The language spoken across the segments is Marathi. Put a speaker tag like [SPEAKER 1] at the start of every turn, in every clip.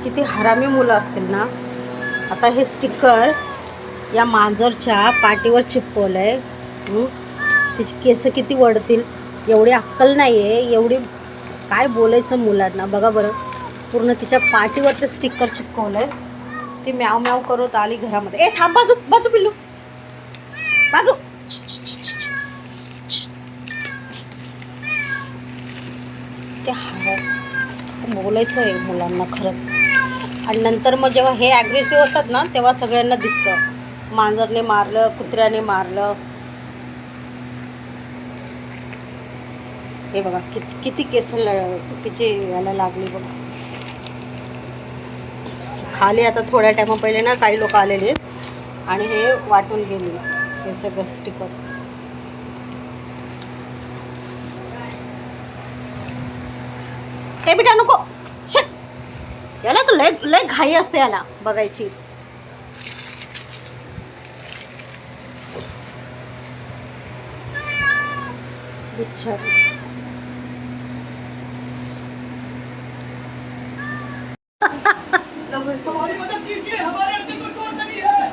[SPEAKER 1] किती हरामी मुलं असतील ना. आता हे स्टिकर या मांजरच्या पाठीवर चिपकवलं आहे. तिची केस किती वळतील. एवढी अक्कल नाही आहे, एवढी काय बोलायचं मुलांना. बघा बरं, पूर्ण तिच्या पाठीवर ते स्टिकर चिपकवलं आहे. ती म्याव म्याव करत आली घरामध्ये. ए थांब, बाजू बाजू पिल्लू, बाजू. ते बोलायचं आहे मुलांना खरंच. आणि नंतर मग जेव्हा हे ॲग्रेसिव्ह होतात ना, तेव्हा सगळ्यांना दिसतं मांजरने मारलं, कुत्र्याने मारलं. हे बघा किती केस तिचे याला लागली बघा खाली. आता थोड्या टायमा पहिले ना काही लोक आलेले आणि हे वाटून गेले हे सगळं स्टिकर. हे बेटा नको, याला तर लय लय घाई असते याला बघायची. बिचारी.
[SPEAKER 2] हमारी मदद कीजिए, हमारे अंदर कोई चोर नहीं है।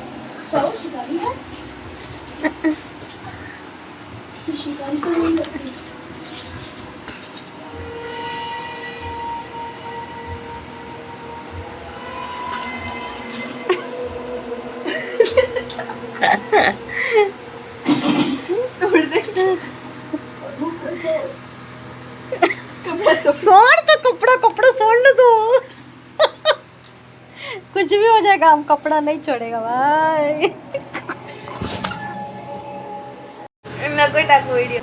[SPEAKER 2] क्या शिकारी है? शिकारी को नहीं लगती। तोड़ दे।
[SPEAKER 1] सोड़ तो कपड़ा सोड़ ना तू. कुछ भी हो जाएगा, हम कपड़ा नहीं छोड़ेगा भाई.
[SPEAKER 2] नको टाकू व्हिडिओ.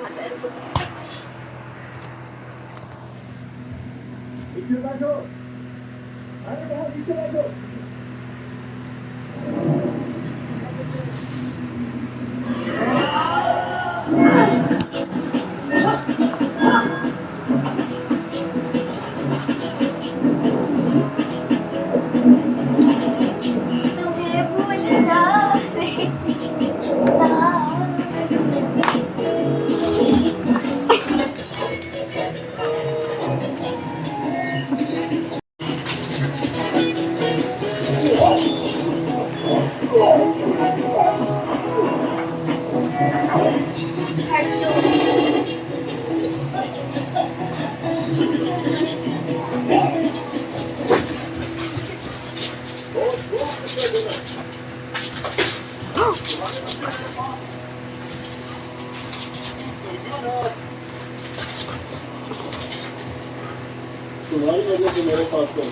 [SPEAKER 3] तुम्हारी वजह से मेरे पास तो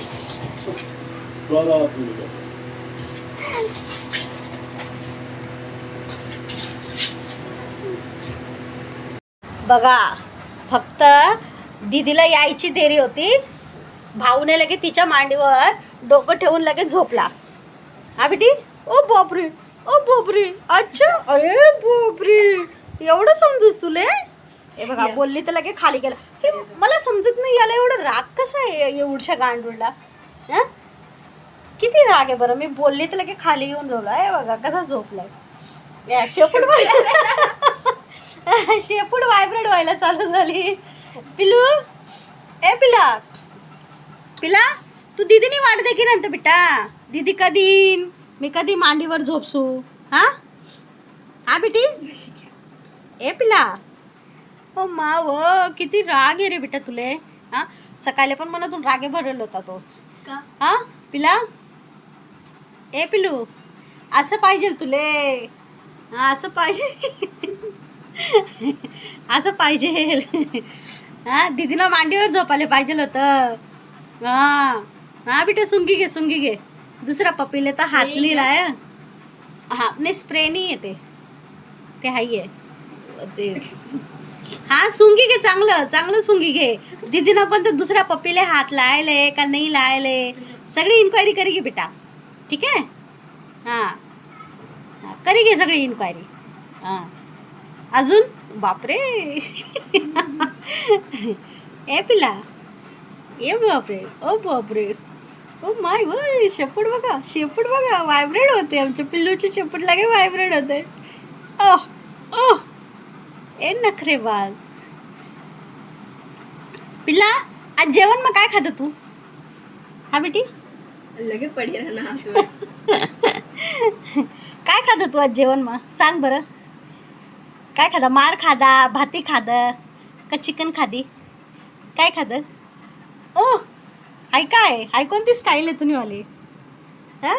[SPEAKER 3] द्वारा आप नहीं कर सकते.
[SPEAKER 1] बघा, फक्त दीदीला यायची देरी होती. भाऊने लगेच तिच्या मांडीवर डोकं ठेवून लगेच झोपला. हा बेटी. ओ बापरे, ओ बापरे. अच्छा, अरे बापरे, एवढं समजूस तुले. हे बघा, बोलली तर लगेच खाली गेला. हे मला समजत नाही, याला एवढं राग कसा आहे एवढ्या गांडूळला. हां, किती राग आहे बरं. मी बोलली तर लगेच खाली येऊन झोपला. हे बघा कसा झोपलाय. शेपूट शेपूट व्हायब्रेट व्हायला चालू झाली. पिलू, ए पिला, पिला तू दीदीनी वाट दे की नंतर बेटा. दीदी कधी मी कधी मांडीवर झोपसू. हां हा बेटी. ए पिला. ओ माव, किती राग आहे रे बेटा तुले. हां, सकाळी पण मनातून रागे भरलेला होता तो. हां पिला. ए पिलू, असं पाहिजे तुले. हां, असं पाहिजे. असं पाहिजे. हां, दीदीला मांडीवर झोपायला पाहिजे होतं. हां हां बेटा, सुंगी घे, सुंगी घे. दुसरा पप्पीले तर हात लिहिला आहे. हां, नाही स्प्रे नाही येते ते हाई आहे ते. हां, सुंगी घे, चांगलं चांगलं सुंगी घे. दीदीनं कोणतं दुसऱ्या पप्पीले हात लायले का नाही लायले सगळी इन्क्वायरी करी घे बेटा. ठीक आहे. हां, करी घे सगळी इन्क्वायरी. हां, अजून बापरे. ए पिला. ए बापरे, ओ बापरे, ओ माय वय. शेपूट बघा, शेपूट बघा व्हायब्रेट होते. आमच्या पिल्लूची शेपूट लागे व्हायब्रेट होते. ओह ओह, ए नखरेबाज. पिल्ला, आज जेवण मग काय खातं तू. हा बेटी.
[SPEAKER 4] लगे पडी राहणार हातवर.
[SPEAKER 1] काय खातं तू आज जेवण मग सांग बरं. काय खादा मार खादा भाती खादं का चिकन खादी काय खादं. ओ हाय काय हाय कोणती स्टाईल आहे तुम्ही वाली. हां